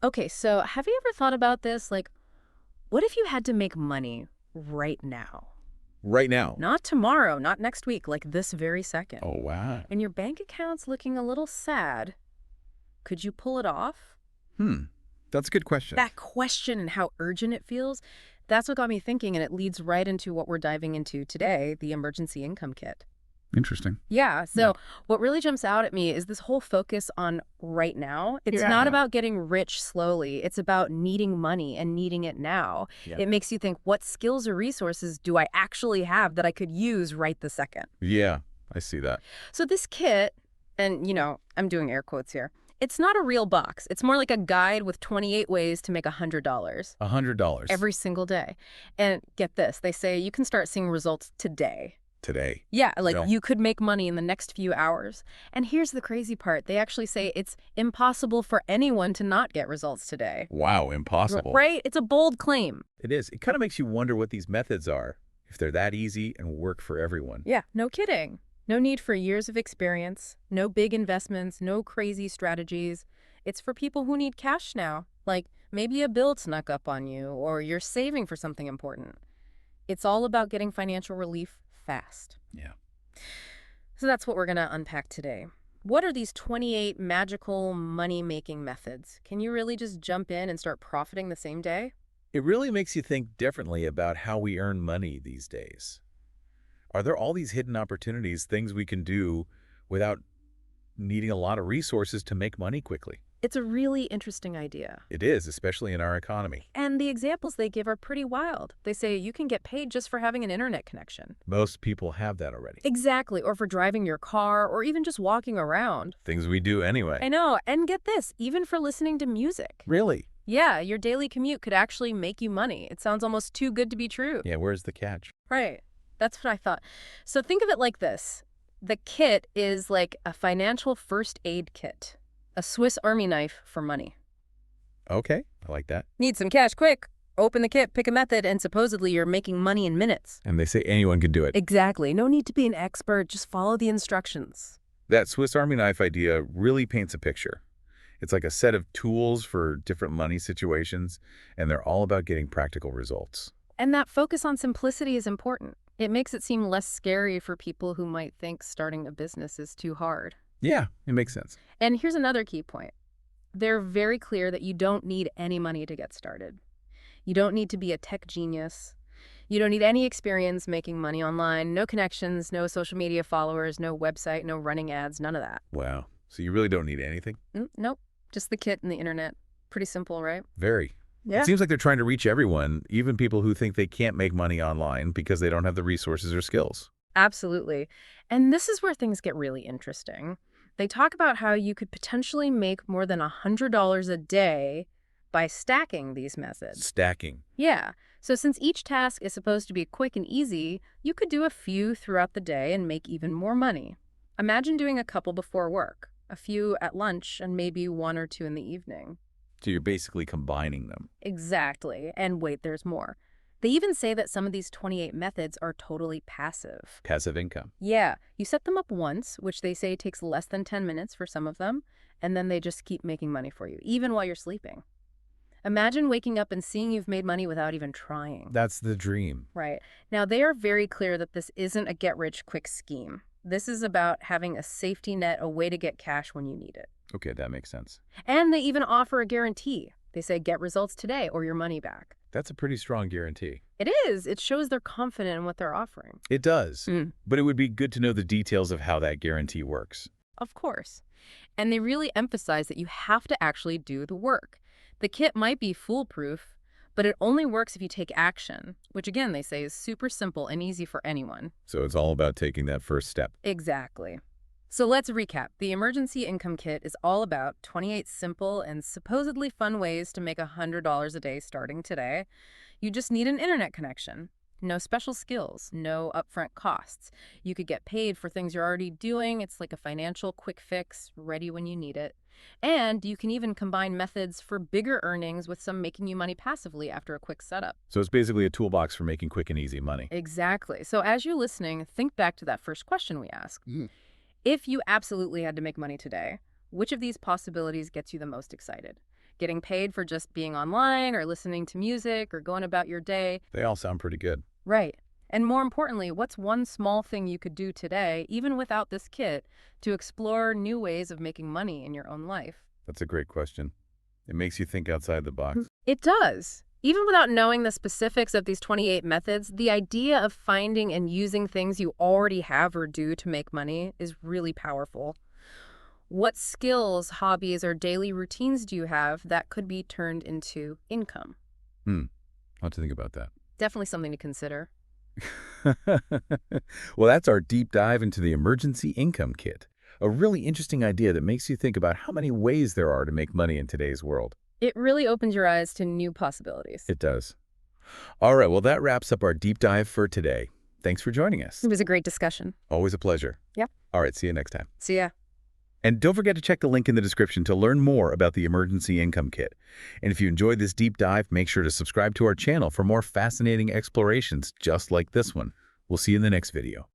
Okay, so have you ever thought about this? Like, what if you had to make money right now? Right now. Not tomorrow, not next week, like this very second. Oh, wow. And your bank account's looking a little sad. Could you pull it off? Hmm. That's a good question. That question and how urgent it feels, that's what got me thinking, and it leads right into what we're diving into today, the emergency income kit. Interesting. Yeah, Yeah. so what really jumps out at me is this whole focus on right now. It's not Yeah. about getting rich slowly. It's about needing money and needing it now. Yeah. It makes you think, what skills or resources do I actually have that I could use right this second? Yeah. I see that. So this kit, and I'm doing air quotes here, it's not a real box. It's more like a guide with 28 ways to make $100 $100 every single day. And get this, they say you can start seeing results today. today. Yeah, like No. you could make money in the next few hours. And here's the crazy part. They actually say it's impossible for anyone to not get results today. Wow. Impossible. Right? It's a bold claim. It is. It kind of makes you wonder what these methods are, if they're that easy and work for everyone. Yeah, no kidding. No need for years of experience, no big investments, no crazy strategies. It's for people who need cash now, like maybe a bill snuck up on you or you're saving for something important. It's all about getting financial relief fast. Yeah. So that's what we're going to unpack today. What are these 28 magical money-making methods? Can you really just jump in and start profiting the same day? It really makes you think differently about how we earn money these days. Are there all these hidden opportunities, things we can do without needing a lot of resources to make money quickly? It's a really interesting idea. It is, especially in our economy. And the examples they give are pretty wild. They say you can get paid just for having an internet connection. Most people have that already. Exactly, or for driving your car, or even just walking around. Things we do anyway. I know, and get this, even for listening to music. Really? Yeah, your daily commute could actually make you money. It sounds almost too good to be true. Yeah, where's the catch? Right. That's what I thought. So think of it like this. The kit is like a financial first aid kit, a Swiss Army knife for money. Okay, I like that. Need some cash quick. Open the kit, pick a method, and supposedly you're making money in minutes. And they say anyone can do it. Exactly. No need to be an expert. Just follow the instructions. That Swiss Army knife idea really paints a picture. It's like a set of tools for different money situations, and they're all about getting practical results. And that focus on simplicity is important. It makes it seem less scary for people who might think starting a business is too hard. Yeah, it makes sense. And here's another key point. They're very clear that you don't need any money to get started. You don't need to be a tech genius. You don't need any experience making money online, no connections, no social media followers, no website, no running ads, none of that. Wow. So you really don't need anything? Nope, just the kit and the internet. Pretty simple, right? Very. Yeah. It seems like they're trying to reach everyone, even people who think they can't make money online because they don't have the resources or skills. Absolutely. And this is where things get really interesting. They talk about how you could potentially make more than $100 a day by stacking these methods. Stacking. Yeah. So since each task is supposed to be quick and easy, you could do a few throughout the day and make even more money. Imagine doing a couple before work, a few at lunch, and maybe one or two in the evening. So you're basically combining them. Exactly. And wait, there's more. They even say that some of these 28 methods are totally passive. Passive income. Yeah, you set them up once, which they say takes less than 10 minutes for some of them, and then they just keep making money for you, even while you're sleeping. Imagine waking up and seeing you've made money without even trying. That's the dream. Right. Now, they are very clear that this isn't a get-rich-quick scheme. This is about having a safety net, a way to get cash when you need it. Okay, that makes sense. And they even offer a guarantee. They say, get results today or your money back. That's a pretty strong guarantee. It is. It shows they're confident in what they're offering. It does. Mm. But it would be good to know the details of how that guarantee works. Of course. And they really emphasize that you have to actually do the work. The kit might be foolproof, but it only works if you take action, which again, they say is super simple and easy for anyone. So it's all about taking that first step. Exactly. So let's recap. The Emergency Income Kit is all about 28 simple and supposedly fun ways to make $100 a day starting today. You just need an internet connection. No special skills, no upfront costs. You could get paid for things you're already doing. It's like a financial quick fix, ready when you need it. And you can even combine methods for bigger earnings with some making you money passively after a quick setup. So it's basically a toolbox for making quick and easy money. Exactly. So as you're listening, think back to that first question we asked. If you absolutely had to make money today, which of these possibilities gets you the most excited? getting paid for just being online or listening to music or going about your day. They all sound pretty good. Right. And more importantly, what's one small thing you could do today, even without this kit, to explore new ways of making money in your own life? That's a great question. It makes you think outside the box. It does. Even without knowing the specifics of these 28 methods, the idea of finding and using things you already have or do to make money is really powerful. What skills, hobbies, or daily routines do you have that could be turned into income? Hmm. I'll have to think about that. Definitely something to consider. Well, that's our deep dive into the emergency income kit. A really interesting idea that makes you think about how many ways there are to make money in today's world. It really opens your eyes to new possibilities. It does. All right, well, that wraps up our deep dive for today. Thanks for joining us. It was a great discussion. Always a pleasure. Yep. All right, see you next time. See ya. And don't forget to check the link in the description to learn more about the Emergency Income Kit. And if you enjoyed this deep dive, make sure to subscribe to our channel for more fascinating explorations just like this one. We'll see you in the next video.